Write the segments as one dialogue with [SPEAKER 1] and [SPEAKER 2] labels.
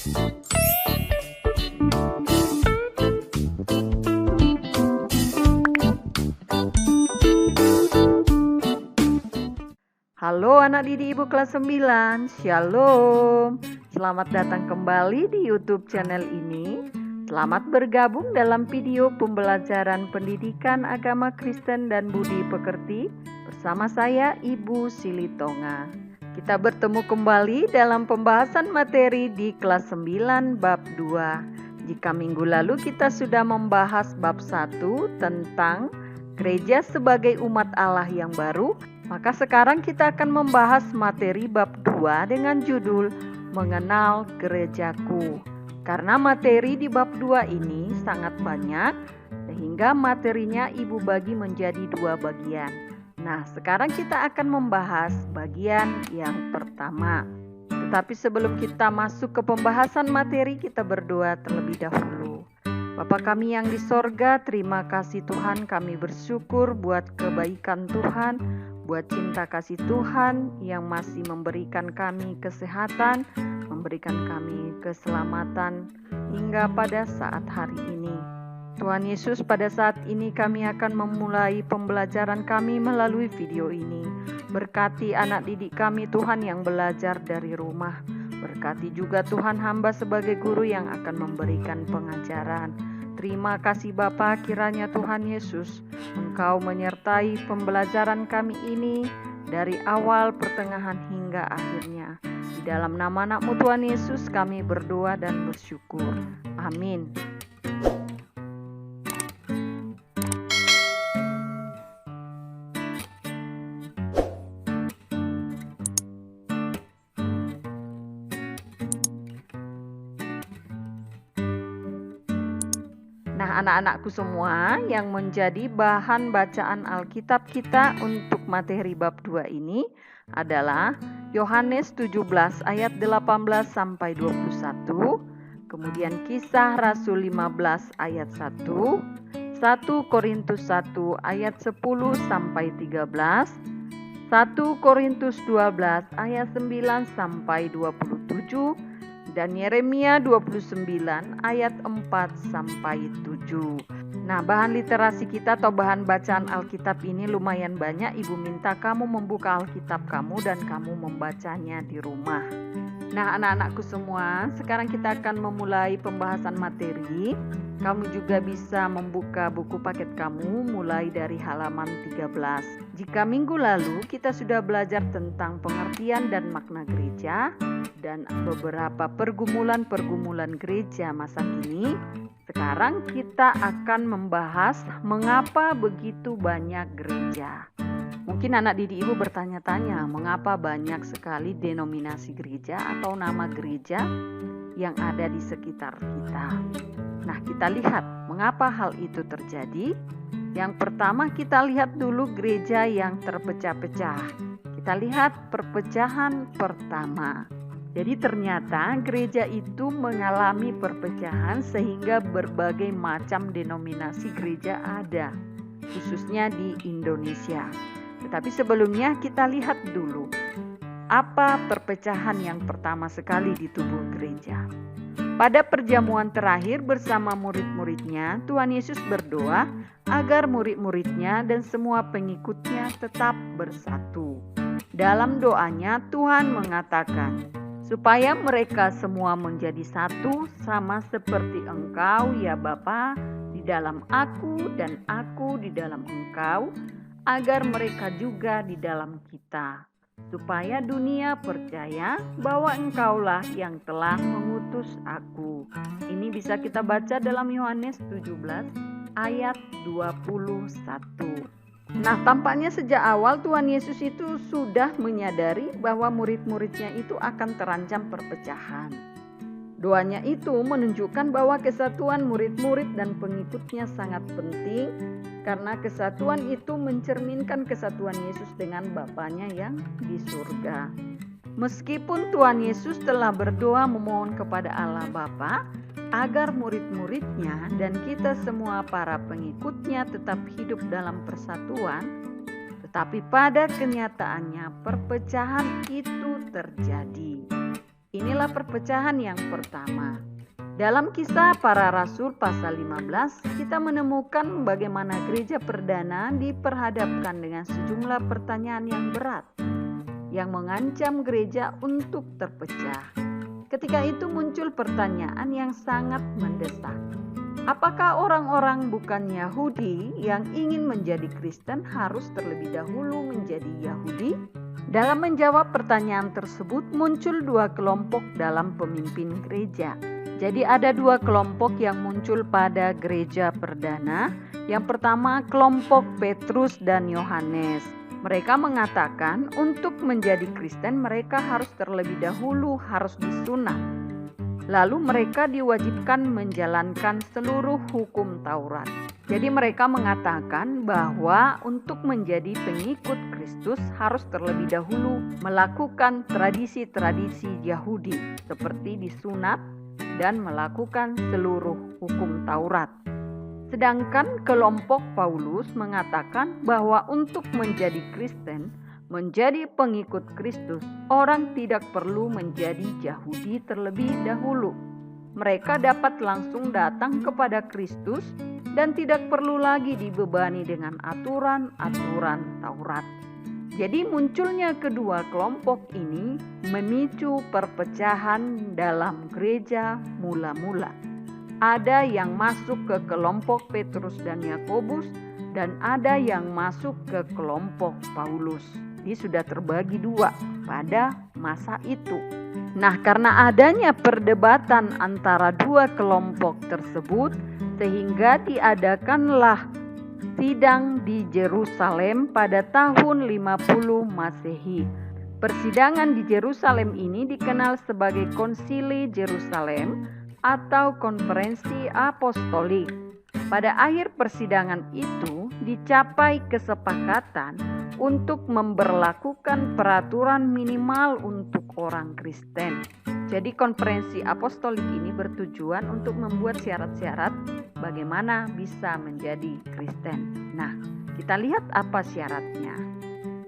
[SPEAKER 1] Halo anak didik Ibu kelas 9, Shalom. Selamat datang kembali di YouTube channel ini. Selamat bergabung dalam video pembelajaran pendidikan agama Kristen dan budi pekerti bersama saya Ibu Silitonga. Kita bertemu kembali dalam pembahasan materi di kelas 9 bab 2. Jika minggu lalu kita sudah membahas bab 1 tentang gereja sebagai umat Allah yang baru, maka sekarang kita akan membahas materi bab 2 dengan judul Mengenal Gerejaku. Karena materi di bab 2 ini sangat banyak, sehingga materinya Ibu bagi menjadi 2 bagian. Nah, sekarang kita akan membahas bagian yang pertama. Tetapi sebelum kita masuk ke pembahasan materi, kita berdoa terlebih dahulu. Bapa kami yang di sorga, terima kasih Tuhan, kami bersyukur buat kebaikan Tuhan, buat cinta kasih Tuhan yang masih memberikan kami kesehatan, memberikan kami keselamatan hingga pada saat hari ini. Tuhan Yesus, pada saat ini kami akan memulai pembelajaran kami melalui video ini. Berkati anak didik kami Tuhan yang belajar dari rumah. Berkati juga Tuhan hamba sebagai guru yang akan memberikan pengajaran. Terima kasih Bapa, kiranya Tuhan Yesus Engkau menyertai pembelajaran kami ini dari awal, pertengahan hingga akhirnya. Di dalam nama anak-Mu Tuhan Yesus kami berdoa dan bersyukur. Amin. Nah, anak-anakku semua, yang menjadi bahan bacaan Alkitab kita untuk materi bab 2 ini adalah Yohanes 17 ayat 18 sampai 21, kemudian Kisah Rasul 15 ayat 1, 1 Korintus 1 ayat 10 sampai 13, 1 Korintus 12 ayat 9 sampai 27, dan Yeremia 29 ayat 4 sampai 7. Nah, bahan literasi kita atau bahan bacaan Alkitab ini lumayan banyak. Ibu minta kamu membuka Alkitab kamu dan kamu membacanya di rumah. Nah, anak-anakku semua, sekarang kita akan memulai pembahasan materi. Kamu juga bisa membuka buku paket kamu mulai dari halaman 13. Jika minggu lalu kita sudah belajar tentang pengertian dan makna gereja dan beberapa pergumulan-pergumulan gereja masa kini, sekarang kita akan membahas mengapa begitu banyak gereja. Mungkin anak didik Ibu bertanya-tanya, mengapa banyak sekali denominasi gereja atau nama gereja yang ada di sekitar kita. Nah, kita lihat mengapa hal itu terjadi. Yang pertama, kita lihat dulu gereja yang terpecah-pecah. Kita lihat perpecahan pertama. Jadi ternyata gereja itu mengalami perpecahan sehingga berbagai macam denominasi gereja ada, khususnya di Indonesia. Tetapi sebelumnya kita lihat dulu apa perpecahan yang pertama sekali di tubuh gereja. Pada perjamuan terakhir bersama murid-muridnya, Tuhan Yesus berdoa agar murid-muridnya dan semua pengikutnya tetap bersatu. Dalam doanya Tuhan mengatakan, supaya mereka semua menjadi satu sama seperti Engkau ya Bapa di dalam Aku dan Aku di dalam Engkau, agar mereka juga di dalam kita, supaya dunia percaya bahwa Engkaulah yang telah mengutus Aku. Ini bisa kita baca dalam Yohanes 17 ayat 21. Nah, tampaknya sejak awal Tuhan Yesus itu sudah menyadari bahwa murid-muridnya itu akan terancam perpecahan. Doanya itu menunjukkan bahwa kesatuan murid-murid dan pengikutnya sangat penting, karena kesatuan itu mencerminkan kesatuan Yesus dengan Bapanya yang di surga. Meskipun Tuhan Yesus telah berdoa memohon kepada Allah Bapa agar murid-muridnya dan kita semua para pengikutnya tetap hidup dalam persatuan, tetapi pada kenyataannya perpecahan itu terjadi. Inilah perpecahan yang pertama. Dalam Kisah Para Rasul pasal 15, kita menemukan bagaimana gereja perdana diperhadapkan dengan sejumlah pertanyaan yang berat yang mengancam gereja untuk terpecah. Ketika itu muncul pertanyaan yang sangat mendesak. Apakah orang-orang bukan Yahudi yang ingin menjadi Kristen harus terlebih dahulu menjadi Yahudi? Dalam menjawab pertanyaan tersebut muncul dua kelompok dalam pemimpin gereja. Jadi ada dua kelompok yang muncul pada gereja perdana. Yang pertama kelompok Petrus dan Yohanes. Mereka mengatakan untuk menjadi Kristen mereka harus terlebih dahulu harus disunat. Lalu mereka diwajibkan menjalankan seluruh hukum Taurat. Jadi mereka mengatakan bahwa untuk menjadi pengikut Kristus harus terlebih dahulu melakukan tradisi-tradisi Yahudi seperti disunat dan melakukan seluruh hukum Taurat. Sedangkan kelompok Paulus mengatakan bahwa untuk menjadi Kristen, menjadi pengikut Kristus, orang tidak perlu menjadi Yahudi terlebih dahulu. Mereka dapat langsung datang kepada Kristus dan tidak perlu lagi dibebani dengan aturan-aturan Taurat. Jadi munculnya kedua kelompok ini memicu perpecahan dalam gereja mula-mula. Ada yang masuk ke kelompok Petrus dan Yakobus dan ada yang masuk ke kelompok Paulus. Ini sudah terbagi dua pada masa itu. Nah, karena adanya perdebatan antara dua kelompok tersebut sehingga diadakanlah sidang di Yerusalem pada tahun 50 Masehi. Persidangan di Yerusalem ini dikenal sebagai Konsili Yerusalem atau Konferensi Apostolik. Pada akhir persidangan itu dicapai kesepakatan untuk memberlakukan peraturan minimal untuk orang Kristen. Jadi konferensi apostolik ini bertujuan untuk membuat syarat-syarat bagaimana bisa menjadi Kristen. Nah, kita lihat apa syaratnya.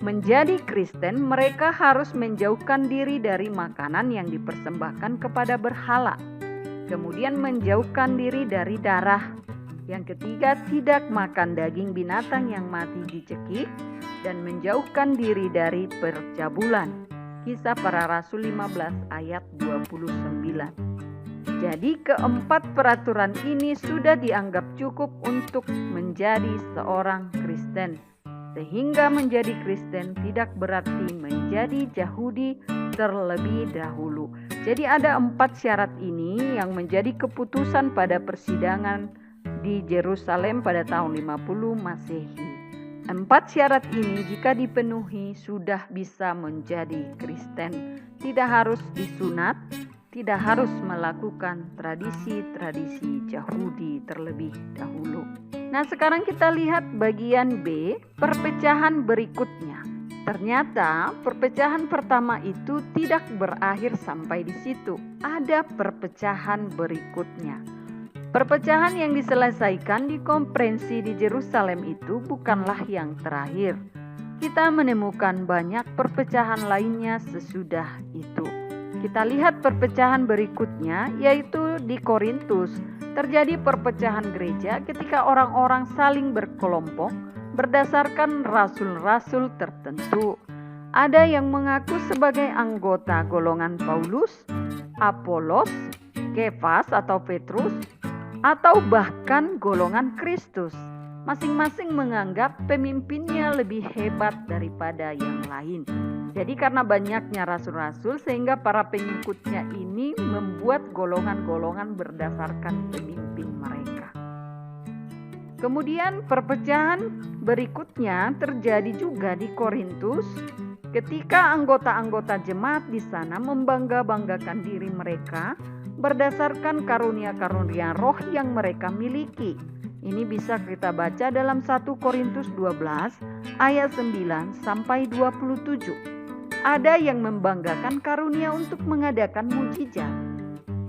[SPEAKER 1] Menjadi Kristen, mereka harus menjauhkan diri dari makanan yang dipersembahkan kepada berhala. Kemudian menjauhkan diri dari darah. Yang ketiga, tidak makan daging binatang yang mati dicekik dan menjauhkan diri dari percabulan. Kisah Para Rasul 15 ayat 29. Jadi keempat peraturan ini sudah dianggap cukup untuk menjadi seorang Kristen. Sehingga menjadi Kristen tidak berarti menjadi Yahudi terlebih dahulu. Jadi ada 4 syarat ini yang menjadi keputusan pada persidangan di Yerusalem pada tahun 50 Masehi. 4 syarat ini jika dipenuhi sudah bisa menjadi Kristen. Tidak harus disunat, tidak harus melakukan tradisi-tradisi Yahudi terlebih dahulu. Nah, sekarang kita lihat bagian B, perpecahan berikutnya. Ternyata perpecahan pertama itu tidak berakhir sampai di situ. Ada perpecahan berikutnya. Perpecahan yang diselesaikan di konferensi di Yerusalem itu bukanlah yang terakhir. Kita menemukan banyak perpecahan lainnya sesudah itu. Kita lihat perpecahan berikutnya yaitu di Korintus. Terjadi perpecahan gereja ketika orang-orang saling berkelompok berdasarkan rasul-rasul tertentu. Ada yang mengaku sebagai anggota golongan Paulus, Apolos, Kefas atau Petrus, atau bahkan golongan Kristus. Masing-masing menganggap pemimpinnya lebih hebat daripada yang lain. Jadi karena banyaknya rasul-rasul sehingga para pengikutnya ini membuat golongan-golongan berdasarkan pemimpin mereka. Kemudian perpecahan berikutnya terjadi juga di Korintus ketika anggota-anggota jemaat di sana membangga-banggakan diri mereka berdasarkan karunia-karunia roh yang mereka miliki. Ini bisa kita baca dalam 1 Korintus 12 ayat 9 sampai 27. Ada yang membanggakan karunia untuk mengadakan mukjizat,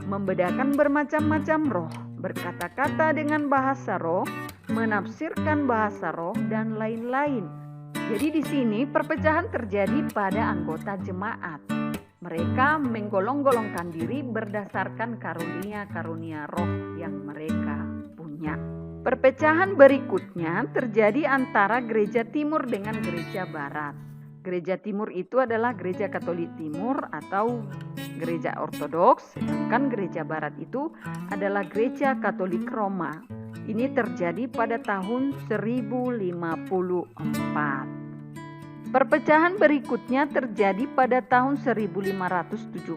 [SPEAKER 1] membedakan bermacam-macam roh, berkata-kata dengan bahasa roh, menafsirkan bahasa roh, dan lain-lain. Jadi di sini perpecahan terjadi pada anggota jemaat. Mereka menggolong-golongkan diri berdasarkan karunia-karunia roh yang mereka punya. Perpecahan berikutnya terjadi antara gereja timur dengan gereja barat. Gereja timur itu adalah gereja Katolik Timur atau gereja Ortodoks, sedangkan gereja barat itu adalah gereja Katolik Roma. Ini terjadi pada tahun 1054. Perpecahan berikutnya terjadi pada tahun 1517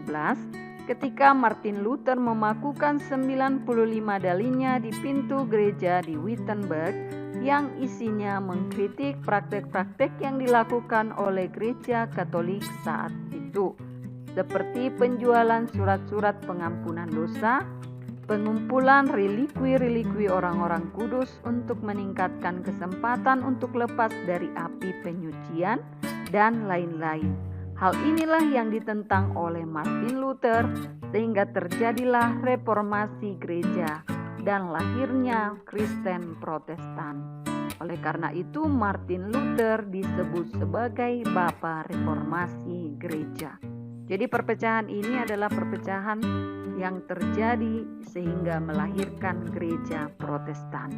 [SPEAKER 1] ketika Martin Luther memakukan 95 dalilnya di pintu gereja di Wittenberg yang isinya mengkritik praktek-praktek yang dilakukan oleh gereja Katolik saat itu, seperti penjualan surat-surat pengampunan dosa, pengumpulan relikwi-relikwi orang-orang kudus untuk meningkatkan kesempatan untuk lepas dari api penyucian, dan lain-lain. Hal inilah yang ditentang oleh Martin Luther sehingga terjadilah reformasi gereja dan lahirnya Kristen Protestan. Oleh karena itu Martin Luther disebut sebagai Bapa Reformasi Gereja. Jadi perpecahan ini adalah perpecahan yang terjadi sehingga melahirkan gereja Protestan.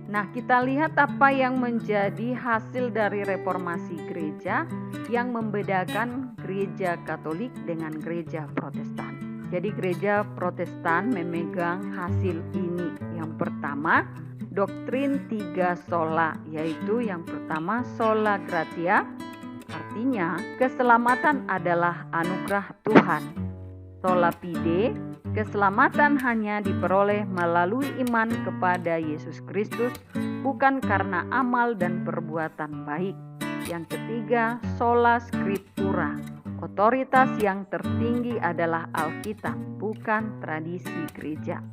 [SPEAKER 1] Nah, kita lihat apa yang menjadi hasil dari reformasi gereja yang membedakan gereja Katolik dengan gereja Protestan. Jadi gereja Protestan memegang hasil ini. Yang pertama, doktrin 3 sola, yaitu yang pertama sola gratia, artinya keselamatan adalah anugerah Tuhan. Sola fide, keselamatan hanya diperoleh melalui iman kepada Yesus Kristus, bukan karena amal dan perbuatan baik. Yang ketiga, sola scriptura, otoritas yang tertinggi adalah Alkitab, bukan tradisi gereja.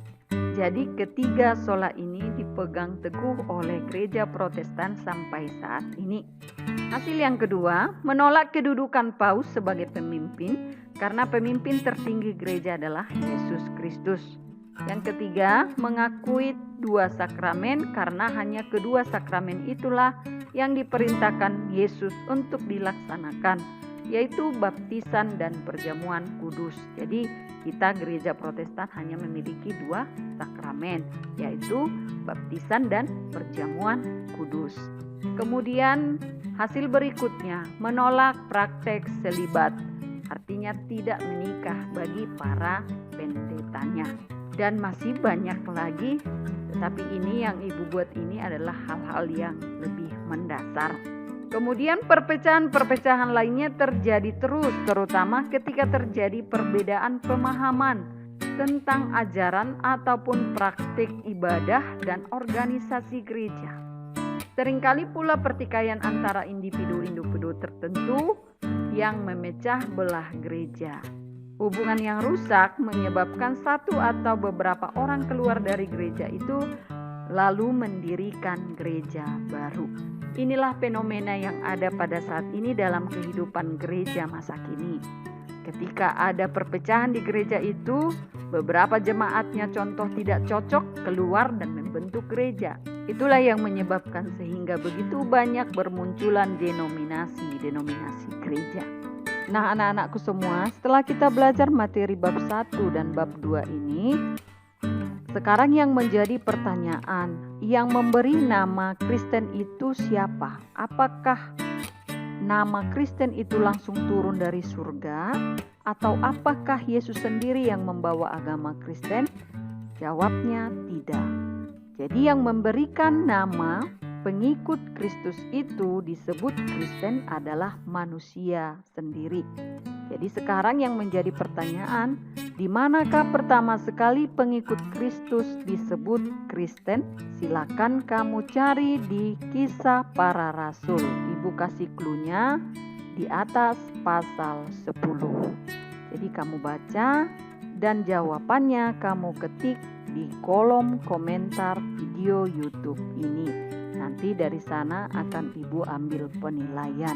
[SPEAKER 1] Jadi ketiga sola ini dipegang teguh oleh gereja Protestan sampai saat ini. Hasil yang kedua, menolak kedudukan paus sebagai pemimpin karena pemimpin tertinggi gereja adalah Yesus Kristus. Yang ketiga, mengakui 2 sakramen karena hanya kedua sakramen itulah yang diperintahkan Yesus untuk dilaksanakan, yaitu baptisan dan perjamuan kudus. Jadi kita gereja Protestan hanya memiliki 2 sakramen, yaitu baptisan dan perjamuan kudus. Kemudian hasil berikutnya, menolak praktek selibat, artinya tidak menikah bagi para pendetanya. Dan masih banyak lagi, tetapi ini yang ibu buat ini adalah hal-hal yang lebih mendasar. Kemudian perpecahan-perpecahan lainnya terjadi terus, terutama ketika terjadi perbedaan pemahaman tentang ajaran ataupun praktik ibadah dan organisasi gereja. Seringkali pula pertikaian antara individu-individu tertentu yang memecah belah gereja. Hubungan yang rusak menyebabkan satu atau beberapa orang keluar dari gereja itu lalu mendirikan gereja baru. Inilah fenomena yang ada pada saat ini dalam kehidupan gereja masa kini. Ketika ada perpecahan di gereja itu, beberapa jemaatnya contoh tidak cocok keluar dan membentuk gereja. Itulah yang menyebabkan sehingga begitu banyak bermunculan denominasi gereja. Nah, anak-anakku semua, setelah kita belajar materi bab 1 dan bab 2 ini, sekarang yang menjadi pertanyaan, yang memberi nama Kristen itu siapa? Apakah nama Kristen itu langsung turun dari surga? Atau apakah Yesus sendiri yang membawa agama Kristen? Jawabnya tidak. Jadi yang memberikan nama pengikut Kristus itu disebut Kristen adalah manusia sendiri. Jadi sekarang yang menjadi pertanyaan, di manakah pertama sekali pengikut Kristus disebut Kristen? Silakan kamu cari di Kisah Para Rasul. Ibu kasih clue-nya di atas pasal 10. Jadi kamu baca dan jawabannya kamu ketik di kolom komentar video YouTube ini. Nanti dari sana akan Ibu ambil penilaian.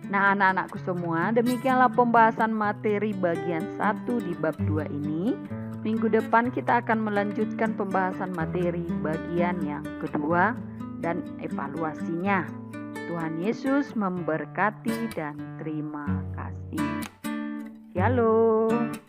[SPEAKER 1] Nah, anak-anakku semua, demikianlah pembahasan materi bagian 1 di bab 2 ini. Minggu depan kita akan melanjutkan pembahasan materi bagian yang kedua dan evaluasinya. Tuhan Yesus memberkati dan terima kasih. Shalom.